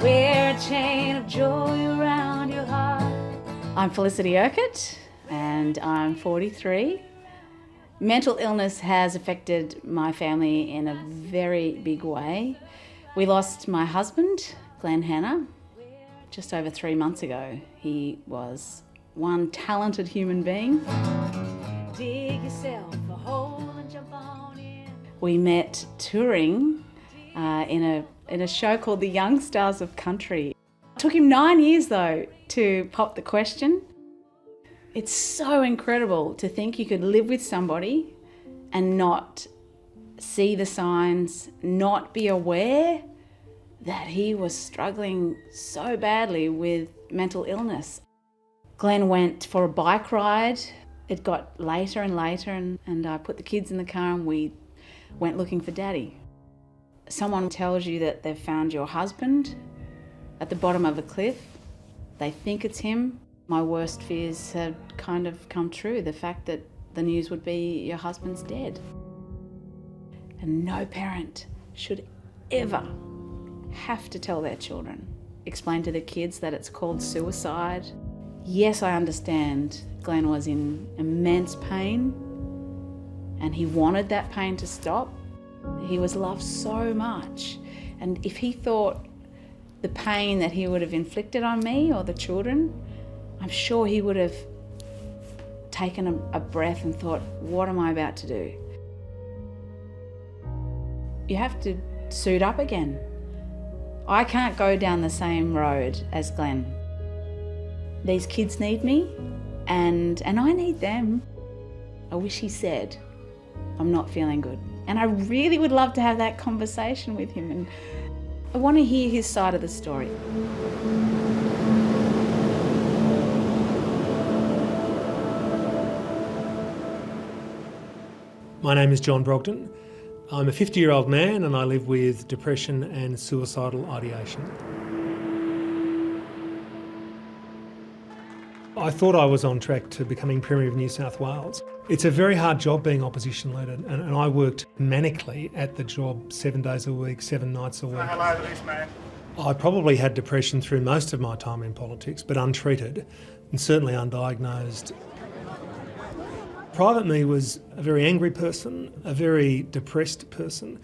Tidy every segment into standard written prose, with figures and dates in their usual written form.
Wear a chain of joy around your heart. I'm Felicity Urquhart and I'm 43. Mental illness has affected my family in a very big way. We lost my husband, Glenn Hanna, just over 3 months ago. He was one talented human being. Dig yourself a hole and jump on in. We met touring in a show called The Young Stars of Country. It took him 9 years though to pop the question. It's so incredible to think you could live with somebody and not see the signs, not be aware that he was struggling so badly with mental illness. Glenn went for a bike ride. It got later and later and I put the kids in the car and we went looking for Daddy. Someone tells you that they've found your husband at the bottom of a cliff. They think it's him. My worst fears had kind of come true. The fact that the news would be your husband's dead. And no parent should ever have to tell their children, explain to the kids that it's called suicide. Yes, I understand Glenn was in immense pain and he wanted that pain to stop. He was loved so much. And if he thought the pain that he would have inflicted on me or the children, I'm sure he would have taken a breath and thought, what am I about to do? You have to suit up again. I can't go down the same road as Glenn. These kids need me and I need them. I wish he said, I'm not feeling good. And I really would love to have that conversation with him and I want to hear his side of the story. My name is John Brogden. I'm a 50-year-old man and I live with depression and suicidal ideation. I thought I was on track to becoming Premier of New South Wales. It's a very hard job being opposition leader and I worked manically at the job 7 days a week, 7 nights a week. Hello to this man. I probably had depression through most of my time in politics, but untreated and certainly undiagnosed. Private me was a very angry person, a very depressed person,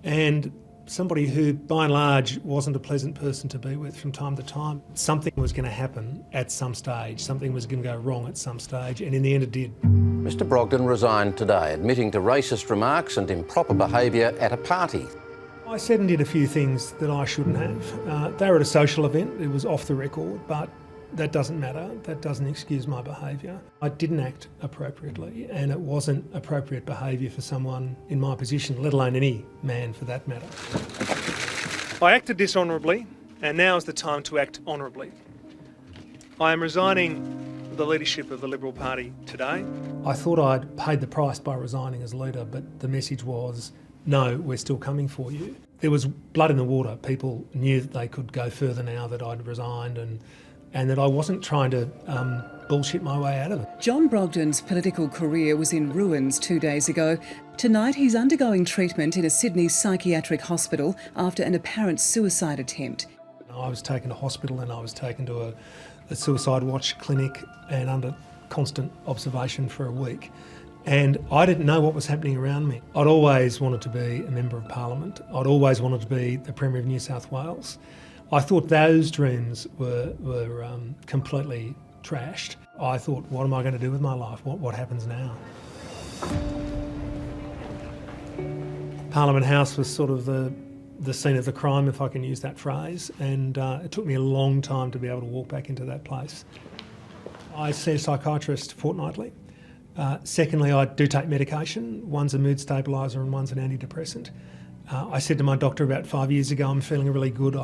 and somebody who, by and large, wasn't a pleasant person to be with from time to time. Something was going to happen at some stage, something was going to go wrong at some stage, and in the end it did. Mr Brogden resigned today, admitting to racist remarks and improper behaviour at a party. I said and did a few things that I shouldn't have. They were at a social event, it was off the record, but that doesn't matter, that doesn't excuse my behaviour. I didn't act appropriately and it wasn't appropriate behaviour for someone in my position, let alone any man for that matter. I acted dishonourably and now is the time to act honourably. I am resigning the leadership of the Liberal Party today. I thought I'd paid the price by resigning as leader, but the message was, no, we're still coming for you. There was blood in the water. People knew that they could go further now that I'd resigned and that I wasn't trying to bullshit my way out of it. John Brogden's political career was in ruins 2 days ago. Tonight he's undergoing treatment in a Sydney psychiatric hospital after an apparent suicide attempt. I was taken to hospital and I was taken to a suicide watch clinic and under constant observation for a week. And I didn't know what was happening around me. I'd always wanted to be a Member of Parliament. I'd always wanted to be the Premier of New South Wales. I thought those dreams were completely trashed. I thought, what am I going to do with my life? What happens now? Parliament House was sort of the scene of the crime, if I can use that phrase, and it took me a long time to be able to walk back into that place. I see a psychiatrist fortnightly. Secondly, I do take medication. One's a mood stabiliser and one's an antidepressant. I said to my doctor about 5 years ago, I'm feeling really good,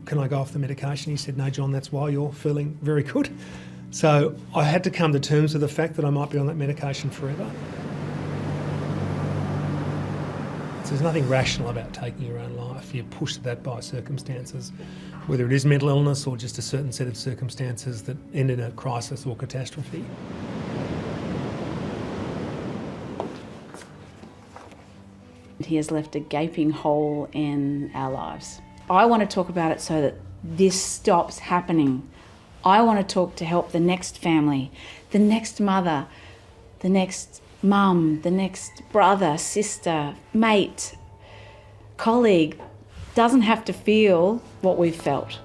can I go off the medication? He said, no, John, that's why you're feeling very good. So I had to come to terms with the fact that I might be on that medication forever. So there's nothing rational about taking your own life. You're pushed to that by circumstances, whether it is mental illness or just a certain set of circumstances that end in a crisis or catastrophe. He has left a gaping hole in our lives. I want to talk about it so that this stops happening. I want to talk to help the next family, the next mother, the next mum, the next brother, sister, mate, colleague doesn't have to feel what we've felt.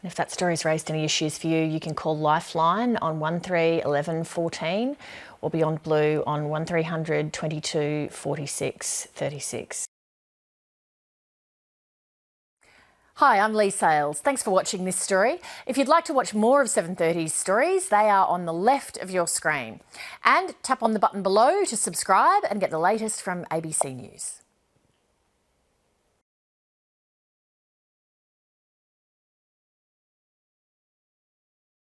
And if that story's raised any issues for you, you can call Lifeline on 13 11 14 or Beyond Blue on 1300 22 46 36. Hi, I'm Lee Sales. Thanks for watching this story. If you'd like to watch more of 730's stories, they are on the left of your screen. And tap on the button below to subscribe and get the latest from ABC News.